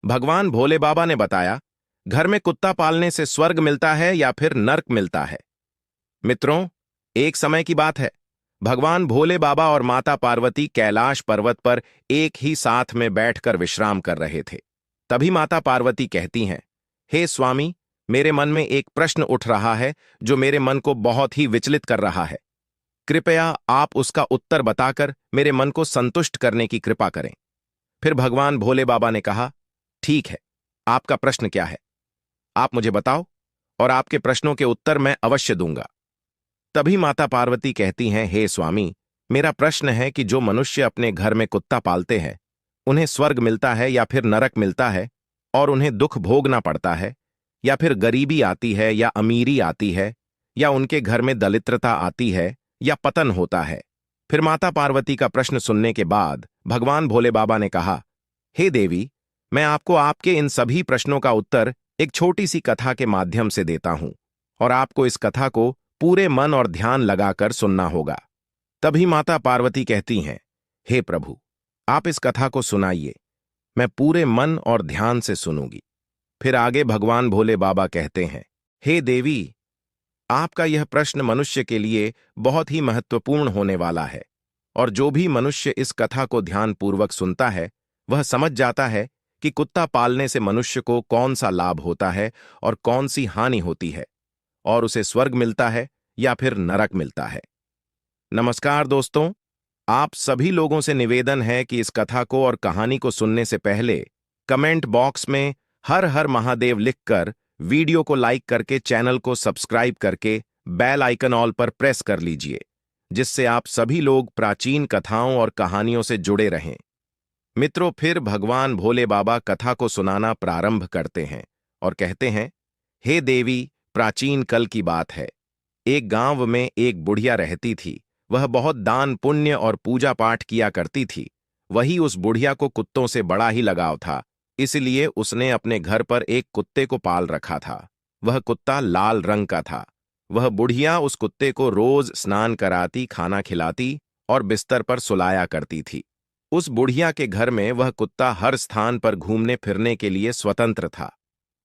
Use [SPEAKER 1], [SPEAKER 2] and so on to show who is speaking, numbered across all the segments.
[SPEAKER 1] भगवान भोले बाबा ने बताया, घर में कुत्ता पालने से स्वर्ग मिलता है या फिर नर्क मिलता है। मित्रों, एक समय की बात है। भगवान भोले बाबा और माता पार्वती कैलाश पर्वत पर एक ही साथ में बैठकर विश्राम कर रहे थे। तभी माता पार्वती कहती हैं, हे स्वामी, मेरे मन में एक प्रश्न उठ रहा है जो मेरे मन को बहुत ही विचलित कर रहा है। कृपया आप उसका उत्तर बताकर मेरे मन को संतुष्ट करने की कृपा करें। फिर भगवान भोले बाबा ने कहा, ठीक है, आपका प्रश्न क्या है? आप मुझे बताओ और आपके प्रश्नों के उत्तर मैं अवश्य दूंगा। तभी माता पार्वती कहती हैं, हे स्वामी, मेरा प्रश्न है कि जो मनुष्य अपने घर में कुत्ता पालते हैं, उन्हें स्वर्ग मिलता है या फिर नरक मिलता है, और उन्हें दुख भोगना पड़ता है, या फिर गरीबी आती है या अमीरी आती है, या उनके घर में दरिद्रता आती है या पतन होता है। फिर माता पार्वती का प्रश्न सुनने के बाद भगवान भोले बाबा ने कहा, हे देवी, मैं आपको आपके इन सभी प्रश्नों का उत्तर एक छोटी सी कथा के माध्यम से देता हूं, और आपको इस कथा को पूरे मन और ध्यान लगाकर सुनना होगा। तभी माता पार्वती कहती हैं, हे प्रभु, आप इस कथा को सुनाइए, मैं पूरे मन और ध्यान से सुनूंगी। फिर आगे भगवान भोले बाबा कहते हैं, हे देवी, आपका यह प्रश्न मनुष्य के लिए बहुत ही महत्वपूर्ण होने वाला है, और जो भी मनुष्य इस कथा को ध्यानपूर्वक सुनता है, वह समझ जाता है कि कुत्ता पालने से मनुष्य को कौन सा लाभ होता है और कौन सी हानि होती है, और उसे स्वर्ग मिलता है या फिर नरक मिलता है। नमस्कार दोस्तों, आप सभी लोगों से निवेदन है कि इस कथा को और कहानी को सुनने से पहले कमेंट बॉक्स में हर हर महादेव लिखकर, वीडियो को लाइक करके, चैनल को सब्सक्राइब करके बेल आइकन ऑल पर प्रेस कर लीजिए, जिससे आप सभी लोग प्राचीन कथाओं और कहानियों से जुड़े रहें। मित्रों, फिर भगवान भोले बाबा कथा को सुनाना प्रारंभ करते हैं और कहते हैं, हे देवी, प्राचीन कल की बात है। एक गांव में एक बुढ़िया रहती थी। वह बहुत दान पुण्य और पूजा पाठ किया करती थी। वही उस बुढ़िया को कुत्तों से बड़ा ही लगाव था, इसलिए उसने अपने घर पर एक कुत्ते को पाल रखा था। वह कुत्ता लाल रंग का था। वह बुढ़िया उस कुत्ते को रोज स्नान कराती, खाना खिलाती और बिस्तर पर सुलाया करती थी। उस बुढ़िया के घर में वह कुत्ता हर स्थान पर घूमने फिरने के लिए स्वतंत्र था।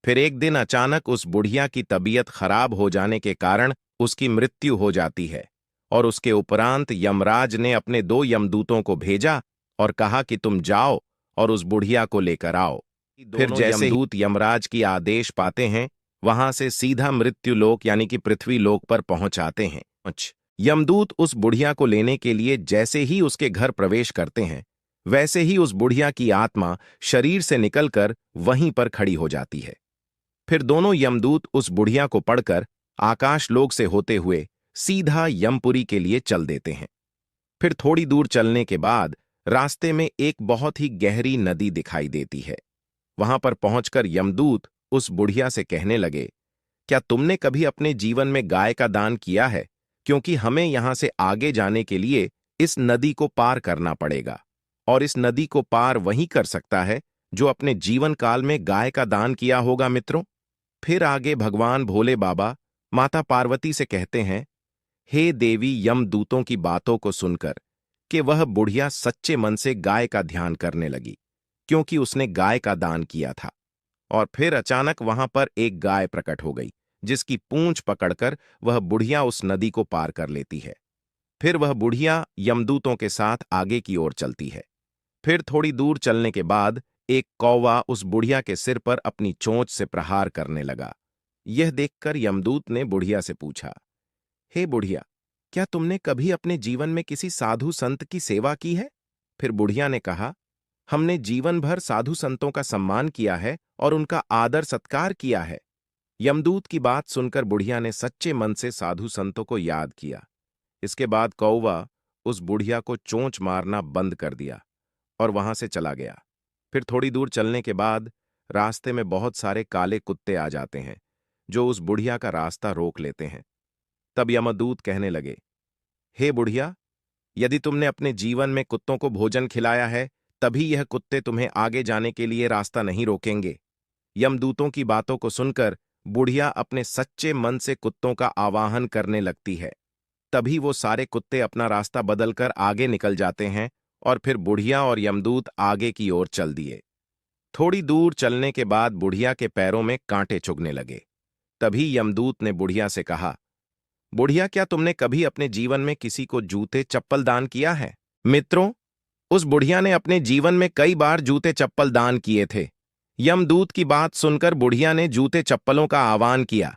[SPEAKER 1] फिर एक दिन अचानक उस बुढ़िया की तबीयत खराब हो जाने के कारण उसकी मृत्यु हो जाती है, और उसके उपरांत यमराज ने अपने 2 यमदूतों को भेजा और कहा कि तुम जाओ और उस बुढ़िया को लेकर आओ। फिर जैसे यमदूत यमराज की आदेश पाते हैं, वहां से सीधा मृत्यु लोक यानी कि पृथ्वी लोक पर पहुंच आते हैं। यमदूत उस बुढ़िया को लेने के लिए जैसे ही उसके घर प्रवेश करते हैं, वैसे ही उस बुढ़िया की आत्मा शरीर से निकलकर वहीं पर खड़ी हो जाती है। फिर दोनों यमदूत उस बुढ़िया को पढ़कर आकाश लोक से होते हुए सीधा यमपुरी के लिए चल देते हैं। फिर थोड़ी दूर चलने के बाद रास्ते में एक बहुत ही गहरी नदी दिखाई देती है। वहां पर पहुंचकर यमदूत उस बुढ़िया से कहने लगे, क्या तुमने कभी अपने जीवन में गाय का दान किया है? क्योंकि हमें यहां से आगे जाने के लिए इस नदी को पार करना पड़ेगा, और इस नदी को पार वही कर सकता है जो अपने जीवन काल में गाय का दान किया होगा। मित्रों, फिर आगे भगवान भोले बाबा माता पार्वती से कहते हैं, हे देवी, यमदूतों की बातों को सुनकर कि वह बुढ़िया सच्चे मन से गाय का ध्यान करने लगी, क्योंकि उसने गाय का दान किया था। और फिर अचानक वहां पर एक गाय प्रकट हो गई, जिसकी पूंछ पकड़कर वह बुढ़िया उस नदी को पार कर लेती है। फिर वह बुढ़िया यमदूतों के साथ आगे की ओर चलती है। फिर थोड़ी दूर चलने के बाद एक कौवा उस बुढ़िया के सिर पर अपनी चोंच से प्रहार करने लगा। यह देखकर यमदूत ने बुढ़िया से पूछा, हे बुढ़िया, क्या तुमने कभी अपने जीवन में किसी साधु संत की सेवा की है? फिर बुढ़िया ने कहा, हमने जीवन भर साधु संतों का सम्मान किया है और उनका आदर सत्कार किया है। यमदूत की बात सुनकर बुढ़िया ने सच्चे मन से साधु संतों को याद किया। इसके बाद कौवा उस बुढ़िया को चोंच मारना बंद कर दिया और वहां से चला गया। फिर थोड़ी दूर चलने के बाद रास्ते में बहुत सारे काले कुत्ते आ जाते हैं, जो उस बुढ़िया का रास्ता रोक लेते हैं। तब यमदूत कहने लगे, हे बुढ़िया, यदि तुमने अपने जीवन में कुत्तों को भोजन खिलाया है, तभी यह कुत्ते तुम्हें आगे जाने के लिए रास्ता नहीं रोकेंगे। यमदूतों की बातों को सुनकर बुढ़िया अपने सच्चे मन से कुत्तों का आवाहन करने लगती है। तभी वो सारे कुत्ते अपना रास्ता बदलकर आगे निकल जाते हैं, और फिर बुढ़िया और यमदूत आगे की ओर चल दिए। थोड़ी दूर चलने के बाद बुढ़िया के पैरों में कांटे चुभने लगे। तभी यमदूत ने बुढ़िया से कहा, बुढ़िया, क्या तुमने कभी अपने जीवन में किसी को जूते चप्पल दान किया है? मित्रों, उस बुढ़िया ने अपने जीवन में कई बार जूते चप्पल दान किए थे। यमदूत की बात सुनकर बुढ़िया ने जूते चप्पलों का आह्वान किया।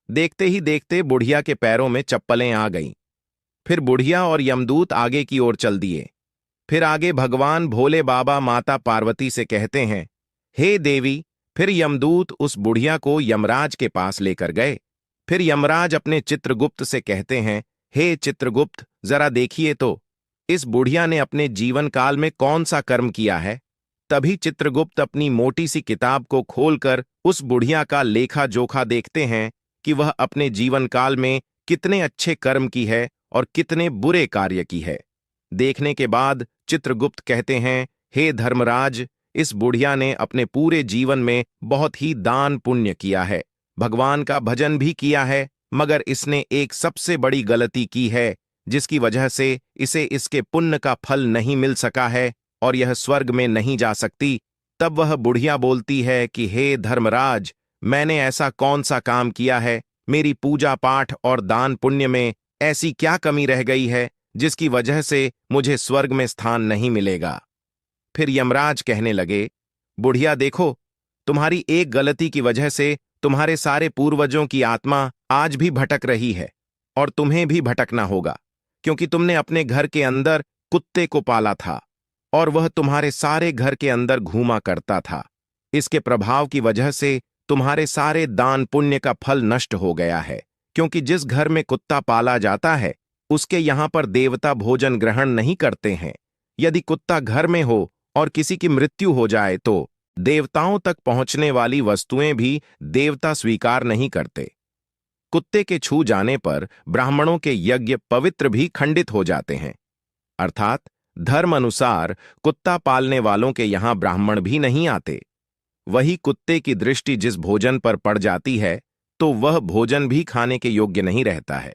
[SPEAKER 1] देखते ही देखते बुढ़िया के पैरों में चप्पलें आ गईं। फिर बुढ़िया और यमदूत आगे की ओर चल दिए। फिर आगे भगवान भोले बाबा माता पार्वती से कहते हैं, हे देवी। फिर यमदूत उस बुढ़िया को यमराज के पास लेकर गए। फिर यमराज अपने चित्रगुप्त से कहते हैं, हे चित्रगुप्त, जरा देखिए तो इस बुढ़िया ने अपने जीवन काल में कौन सा कर्म किया है। तभी चित्रगुप्त अपनी मोटी सी किताब को खोलकर उस बुढ़िया का लेखा जोखा देखते हैं कि वह अपने जीवन काल में कितने अच्छे कर्म की है और कितने बुरे कार्य की है। देखने के बाद चित्रगुप्त कहते हैं, हे धर्मराज, इस बुढ़िया ने अपने पूरे जीवन में बहुत ही दान पुण्य किया है, भगवान का भजन भी किया है, मगर इसने एक सबसे बड़ी गलती की है जिसकी वजह से इसे इसके पुण्य का फल नहीं मिल सका है और यह स्वर्ग में नहीं जा सकती। तब वह बुढ़िया बोलती है कि हे धर्मराज, मैंने ऐसा कौन सा काम किया है, मेरी पूजा पाठ और दान पुण्य में ऐसी क्या कमी रह गई है जिसकी वजह से मुझे स्वर्ग में स्थान नहीं मिलेगा। फिर यमराज कहने लगे, बुढ़िया देखो, तुम्हारी एक गलती की वजह से तुम्हारे सारे पूर्वजों की आत्मा आज भी भटक रही है और तुम्हें भी भटकना होगा, क्योंकि तुमने अपने घर के अंदर कुत्ते को पाला था और वह तुम्हारे सारे घर के अंदर घूमा करता था। इसके प्रभाव की वजह से तुम्हारे सारे दान पुण्य का फल नष्ट हो गया है, क्योंकि जिस घर में कुत्ता पाला जाता है उसके यहां पर देवता भोजन ग्रहण नहीं करते हैं। यदि कुत्ता घर में हो और किसी की मृत्यु हो जाए तो देवताओं तक पहुंचने वाली वस्तुएं भी देवता स्वीकार नहीं करते। कुत्ते के छू जाने पर ब्राह्मणों के यज्ञ पवित्र भी खंडित हो जाते हैं। अर्थात धर्म अनुसार कुत्ता पालने वालों के यहां ब्राह्मण भी नहीं आते। वही कुत्ते की दृष्टि जिस भोजन पर पड़ जाती है तो वह भोजन भी खाने के योग्य नहीं रहता है।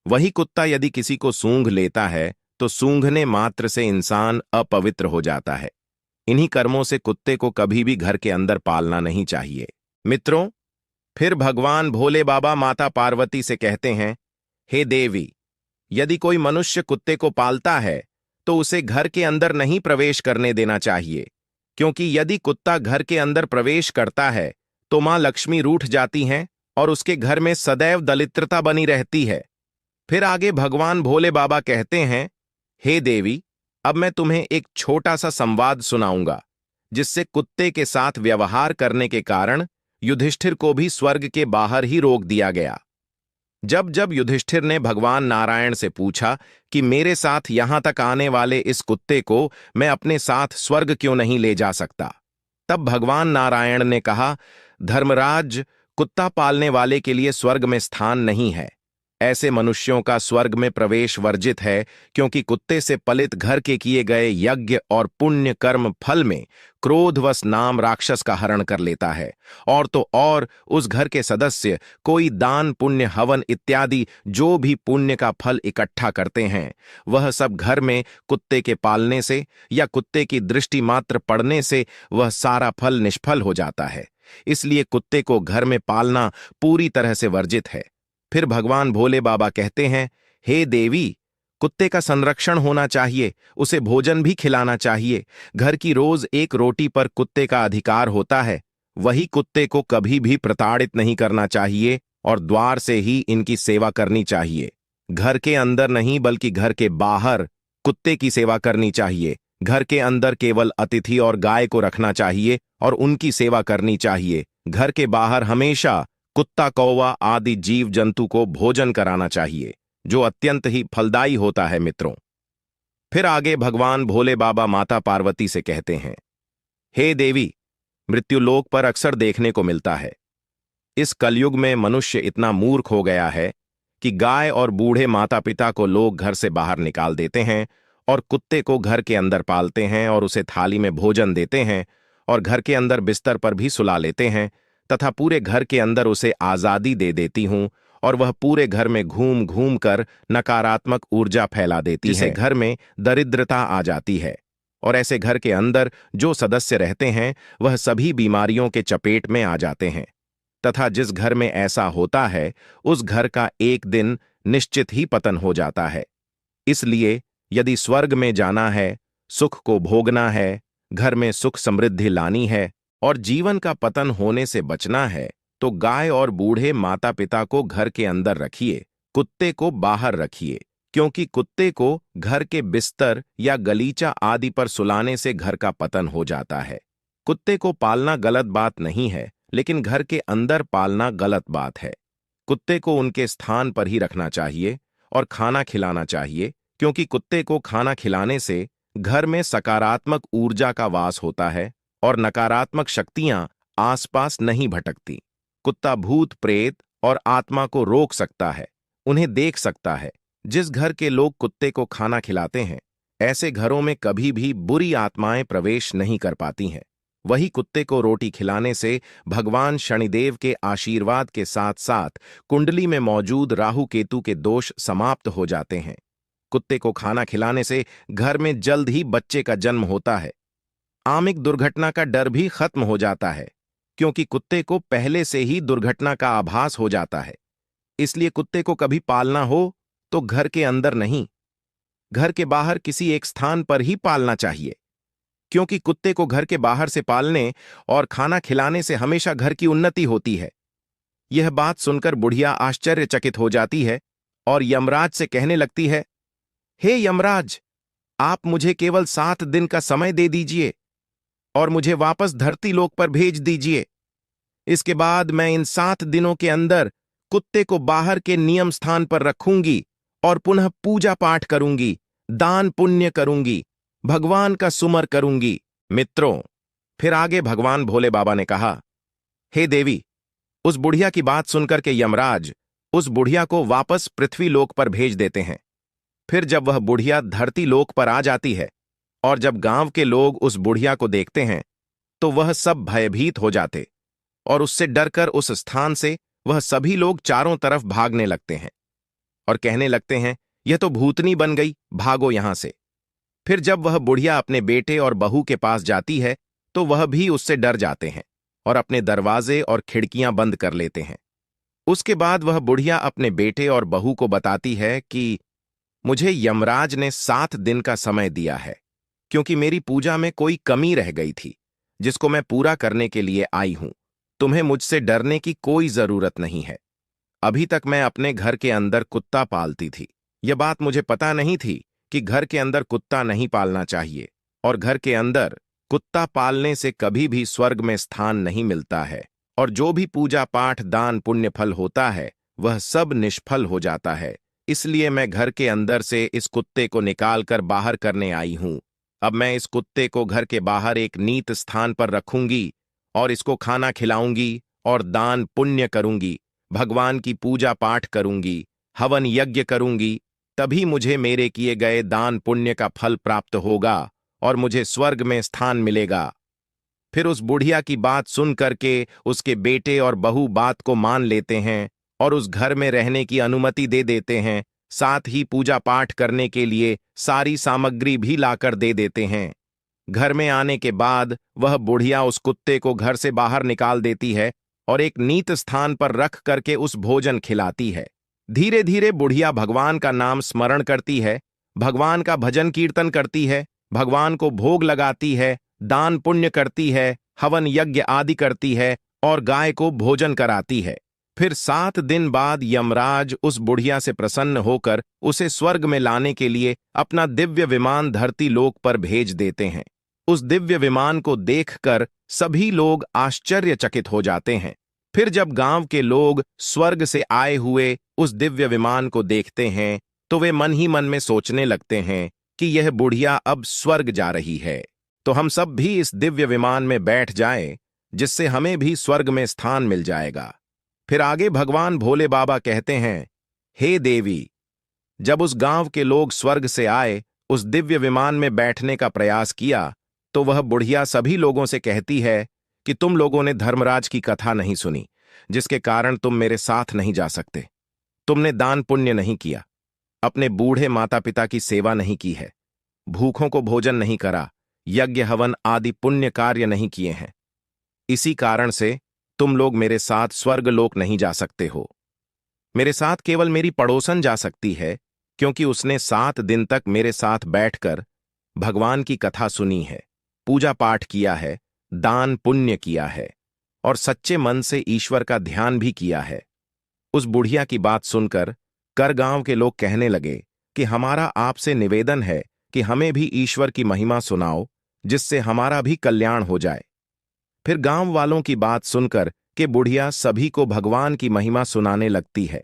[SPEAKER 1] वही कुत्ता यदि किसी को सूंघ लेता है तो सूंघने मात्र से इंसान अपवित्र हो जाता है। इन्हीं कर्मों से कुत्ते को कभी भी घर के अंदर पालना नहीं चाहिए। मित्रों, फिर भगवान भोले बाबा माता पार्वती से कहते हैं, हे देवी, यदि कोई मनुष्य कुत्ते को पालता है तो उसे घर के अंदर नहीं प्रवेश करने देना चाहिए, क्योंकि यदि कुत्ता घर के अंदर प्रवेश करता है तो मां लक्ष्मी रूठ जाती हैं और उसके घर में सदैव दरिद्रता बनी रहती है। फिर आगे भगवान भोले बाबा कहते हैं, हे देवी, अब मैं तुम्हें एक छोटा सा संवाद सुनाऊंगा जिससे कुत्ते के साथ व्यवहार करने के कारण युधिष्ठिर को भी स्वर्ग के बाहर ही रोक दिया गया। जब जब युधिष्ठिर ने भगवान नारायण से पूछा कि मेरे साथ यहां तक आने वाले इस कुत्ते को मैं अपने साथ स्वर्ग क्यों नहीं ले जा सकता, तब भगवान नारायण ने कहा, धर्मराज, कुत्ता पालने वाले के लिए स्वर्ग में स्थान नहीं है। ऐसे मनुष्यों का स्वर्ग में प्रवेश वर्जित है, क्योंकि कुत्ते से पलित घर के किए गए यज्ञ और पुण्य कर्म फल में क्रोधवश नाम राक्षस का हरण कर लेता है, और तो और उस घर के सदस्य कोई दान पुण्य हवन इत्यादि जो भी पुण्य का फल इकट्ठा करते हैं वह सब घर में कुत्ते के पालने से या कुत्ते की दृष्टि मात्र पड़ने से वह सारा फल निष्फल हो जाता है। इसलिए कुत्ते को घर में पालना पूरी तरह से वर्जित है। फिर भगवान भोले बाबा कहते हैं, हे देवी, कुत्ते का संरक्षण होना चाहिए, उसे भोजन भी खिलाना चाहिए। घर की रोज एक रोटी पर कुत्ते का अधिकार होता है। वही कुत्ते को कभी भी प्रताड़ित नहीं करना चाहिए और द्वार से ही इनकी सेवा करनी चाहिए। घर के अंदर नहीं बल्कि घर के बाहर कुत्ते की सेवा करनी चाहिए। घर के अंदर केवल अतिथि और गाय को रखना चाहिए और उनकी सेवा करनी चाहिए। घर के बाहर हमेशा कुत्ता, कौवा आदि जीव जंतु को भोजन कराना चाहिए, जो अत्यंत ही फलदायी होता है। मित्रों, फिर आगे भगवान भोले बाबा माता पार्वती से कहते हैं, हे देवी, मृत्युलोक पर अक्सर देखने को मिलता है। इस कलयुग में मनुष्य इतना मूर्ख हो गया है कि गाय और बूढ़े माता पिता को लोग घर से बाहर निकाल देते हैं और कुत्ते को घर के अंदर पालते हैं और उसे थाली में भोजन देते हैं और घर के अंदर बिस्तर पर भी सुला लेते हैं तथा पूरे घर के अंदर उसे आजादी दे देती हूं और वह पूरे घर में घूम घूम कर नकारात्मक ऊर्जा फैला देती है, जिससे घर में दरिद्रता आ जाती है और ऐसे घर के अंदर जो सदस्य रहते हैं वह सभी बीमारियों के चपेट में आ जाते हैं। तथा जिस घर में ऐसा होता है उस घर का एक दिन निश्चित ही पतन हो जाता है। इसलिए यदि स्वर्ग में जाना है, सुख को भोगना है, घर में सुख समृद्धि लानी है और जीवन का पतन होने से बचना है, तो गाय और बूढ़े माता पिता को घर के अंदर रखिए, कुत्ते को बाहर रखिए, क्योंकि कुत्ते को घर के बिस्तर या गलीचा आदि पर सुलाने से घर का पतन हो जाता है। कुत्ते को पालना गलत बात नहीं है, लेकिन घर के अंदर पालना गलत बात है। कुत्ते को उनके स्थान पर ही रखना चाहिए और खाना खिलाना चाहिए, क्योंकि कुत्ते को खाना खिलाने से घर में सकारात्मक ऊर्जा का वास होता है और नकारात्मक शक्तियां आसपास नहीं भटकती। कुत्ता भूत प्रेत और आत्मा को रोक सकता है, उन्हें देख सकता है। जिस घर के लोग कुत्ते को खाना खिलाते हैं, ऐसे घरों में कभी भी बुरी आत्माएं प्रवेश नहीं कर पाती हैं। वही कुत्ते को रोटी खिलाने से भगवान शनिदेव के आशीर्वाद के साथ साथ कुंडली में मौजूद राहु केतु के दोष समाप्त हो जाते हैं। कुत्ते को खाना खिलाने से घर में जल्द ही बच्चे का जन्म होता है। आमिक दुर्घटना का डर भी खत्म हो जाता है, क्योंकि कुत्ते को पहले से ही दुर्घटना का आभास हो जाता है। इसलिए कुत्ते को कभी पालना हो तो घर के अंदर नहीं, घर के बाहर किसी एक स्थान पर ही पालना चाहिए, क्योंकि कुत्ते को घर के बाहर से पालने और खाना खिलाने से हमेशा घर की उन्नति होती है। यह बात सुनकर बुढ़िया आश्चर्यचकित हो जाती है और यमराज से कहने लगती है, हे यमराज, आप मुझे केवल 7 दिन का समय दे दीजिए और मुझे वापस धरती लोक पर भेज दीजिए। इसके बाद मैं इन 7 दिनों के अंदर कुत्ते को बाहर के नियम स्थान पर रखूंगी और पुनः पूजा पाठ करूंगी, दान पुण्य करूंगी, भगवान का सुमर करूंगी। मित्रों, फिर आगे भगवान भोले बाबा ने कहा, हे देवी, उस बुढ़िया की बात सुनकर के यमराज उस बुढ़िया को वापस पृथ्वी लोक पर भेज देते हैं। फिर जब वह बुढ़िया धरती लोक पर आ जाती है और जब गांव के लोग उस बुढ़िया को देखते हैं तो वह सब भयभीत हो जाते और उससे डरकर उस स्थान से वह सभी लोग चारों तरफ भागने लगते हैं और कहने लगते हैं, यह तो भूतनी बन गई, भागो यहां से। फिर जब वह बुढ़िया अपने बेटे और बहू के पास जाती है तो वह भी उससे डर जाते हैं और अपने दरवाजे और खिड़कियां बंद कर लेते हैं। उसके बाद वह बुढ़िया अपने बेटे और बहू को बताती है कि मुझे यमराज ने 7 दिन का समय दिया है, क्योंकि मेरी पूजा में कोई कमी रह गई थी, जिसको मैं पूरा करने के लिए आई हूं। तुम्हें मुझसे डरने की कोई जरूरत नहीं है। अभी तक मैं अपने घर के अंदर कुत्ता पालती थी। यह बात मुझे पता नहीं थी कि घर के अंदर कुत्ता नहीं पालना चाहिए और घर के अंदर कुत्ता पालने से कभी भी स्वर्ग में स्थान नहीं मिलता है और जो भी पूजा पाठ दान पुण्य फल होता है वह सब निष्फल हो जाता है। इसलिए मैं घर के अंदर से इस कुत्ते को निकालकर बाहर करने आई हूं। अब मैं इस कुत्ते को घर के बाहर एक नीत स्थान पर रखूंगी और इसको खाना खिलाऊंगी और दान पुण्य करूंगी, भगवान की पूजा पाठ करूंगी, हवन यज्ञ करूंगी। तभी मुझे मेरे किए गए दान पुण्य का फल प्राप्त होगा और मुझे स्वर्ग में स्थान मिलेगा। फिर उस बुढ़िया की बात सुन करके उसके बेटे और बहू बात को मान लेते हैं और उस घर में रहने की अनुमति दे देते हैं, साथ ही पूजा पाठ करने के लिए सारी सामग्री भी लाकर दे देते हैं। घर में आने के बाद वह बुढ़िया उस कुत्ते को घर से बाहर निकाल देती है और एक नीत स्थान पर रख करके उस भोजन खिलाती है। धीरे धीरे बुढ़िया भगवान का नाम स्मरण करती है, भगवान का भजन कीर्तन करती है, भगवान को भोग लगाती है, दान पुण्य करती है, हवन यज्ञ आदि करती है और गाय को भोजन कराती है। फिर 7 दिन बाद यमराज उस बुढ़िया से प्रसन्न होकर उसे स्वर्ग में लाने के लिए अपना दिव्य विमान धरती लोक पर भेज देते हैं। उस दिव्य विमान को देखकर सभी लोग आश्चर्यचकित हो जाते हैं। फिर जब गांव के लोग स्वर्ग से आए हुए उस दिव्य विमान को देखते हैं तो वे मन ही मन में सोचने लगते हैं कि यह बुढ़िया अब स्वर्ग जा रही है, तो हम सब भी इस दिव्य विमान में बैठ जाएं, जिससे हमें भी स्वर्ग में स्थान मिल जाएगा। फिर आगे भगवान भोले बाबा कहते हैं, हे देवी, जब उस गांव के लोग स्वर्ग से आए, उस दिव्य विमान में बैठने का प्रयास किया, तो वह बुढ़िया सभी लोगों से कहती है कि तुम लोगों ने धर्मराज की कथा नहीं सुनी, जिसके कारण तुम मेरे साथ नहीं जा सकते। तुमने दान पुण्य नहीं किया, अपने बूढ़े माता पिता की सेवा नहीं की है, भूखों को भोजन नहीं करा, यज्ञ हवन आदि पुण्य कार्य नहीं किए हैं। इसी कारण से तुम लोग मेरे साथ स्वर्गलोक नहीं जा सकते हो। मेरे साथ केवल मेरी पड़ोसन जा सकती है, क्योंकि उसने 7 दिन तक मेरे साथ बैठकर भगवान की कथा सुनी है, पूजा पाठ किया है, दान पुण्य किया है और सच्चे मन से ईश्वर का ध्यान भी किया है। उस बुढ़िया की बात सुनकर कर गांव के लोग कहने लगे कि हमारा आपसे निवेदन है कि हमें भी ईश्वर की महिमा सुनाओ, जिससे हमारा भी कल्याण हो जाए। फिर गांव वालों की बात सुनकर कि बुढ़िया सभी को भगवान की महिमा सुनाने लगती है।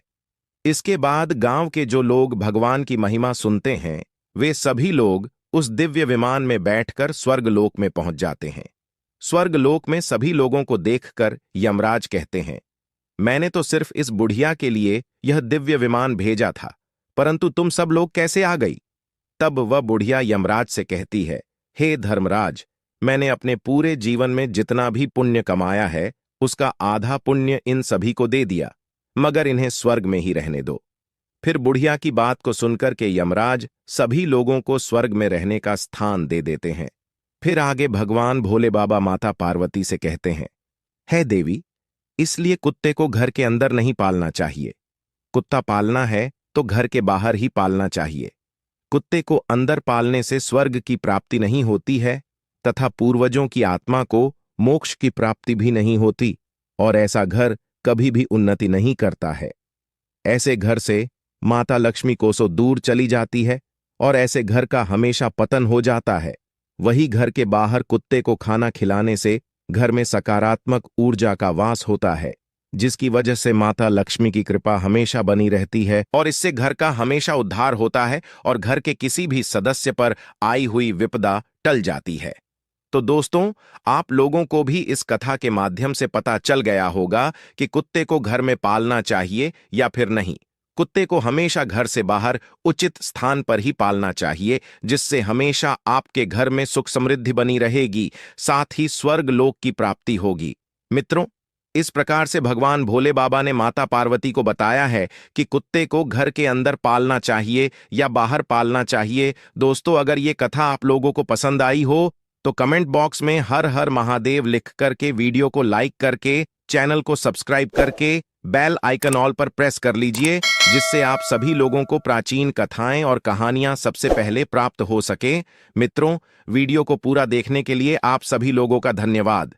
[SPEAKER 1] इसके बाद गांव के जो लोग भगवान की महिमा सुनते हैं, वे सभी लोग उस दिव्य विमान में बैठकर स्वर्गलोक में पहुंच जाते हैं। स्वर्गलोक में सभी लोगों को देखकर यमराज कहते हैं, मैंने तो सिर्फ इस बुढ़िया के लिए यह दिव्य विमान भेजा था, परंतु तुम सब लोग कैसे आ गई? तब वह बुढ़िया यमराज से कहती है, हे धर्मराज, मैंने अपने पूरे जीवन में जितना भी पुण्य कमाया है, उसका आधा पुण्य इन सभी को दे दिया, मगर इन्हें स्वर्ग में ही रहने दो। फिर बुढ़िया की बात को सुनकर के यमराज सभी लोगों को स्वर्ग में रहने का स्थान दे देते हैं। फिर आगे भगवान भोले बाबा माता पार्वती से कहते हैं, हे देवी, इसलिए कुत्ते को घर के अंदर नहीं पालना चाहिए। कुत्ता पालना है तो घर के बाहर ही पालना चाहिए। कुत्ते को अंदर पालने से स्वर्ग की प्राप्ति नहीं होती है तथा पूर्वजों की आत्मा को मोक्ष की प्राप्ति भी नहीं होती, और ऐसा घर कभी भी उन्नति नहीं करता है। ऐसे घर से माता लक्ष्मी कोसों दूर चली जाती है और ऐसे घर का हमेशा पतन हो जाता है। वही घर के बाहर कुत्ते को खाना खिलाने से घर में सकारात्मक ऊर्जा का वास होता है, जिसकी वजह से माता लक्ष्मी की कृपा हमेशा बनी रहती है और इससे घर का हमेशा उद्धार होता है और घर के किसी भी सदस्य पर आई हुई विपदा टल जाती है। तो दोस्तों, आप लोगों को भी इस कथा के माध्यम से पता चल गया होगा कि कुत्ते को घर में पालना चाहिए या फिर नहीं। कुत्ते को हमेशा घर से बाहर उचित स्थान पर ही पालना चाहिए, जिससे हमेशा आपके घर में सुख समृद्धि बनी रहेगी, साथ ही स्वर्ग लोक की प्राप्ति होगी। मित्रों, इस प्रकार से भगवान भोले बाबा ने माता पार्वती को बताया है कि कुत्ते को घर के अंदर पालना चाहिए या बाहर पालना चाहिए। दोस्तों, अगर ये कथा आप लोगों को पसंद आई हो तो कमेंट बॉक्स में हर हर महादेव लिख करके, वीडियो को लाइक करके, चैनल को सब्सक्राइब करके बेल आइकन ऑल पर प्रेस कर लीजिए, जिससे आप सभी लोगों को प्राचीन कथाएं और कहानियां सबसे पहले प्राप्त हो सके। मित्रों, वीडियो को पूरा देखने के लिए आप सभी लोगों का धन्यवाद।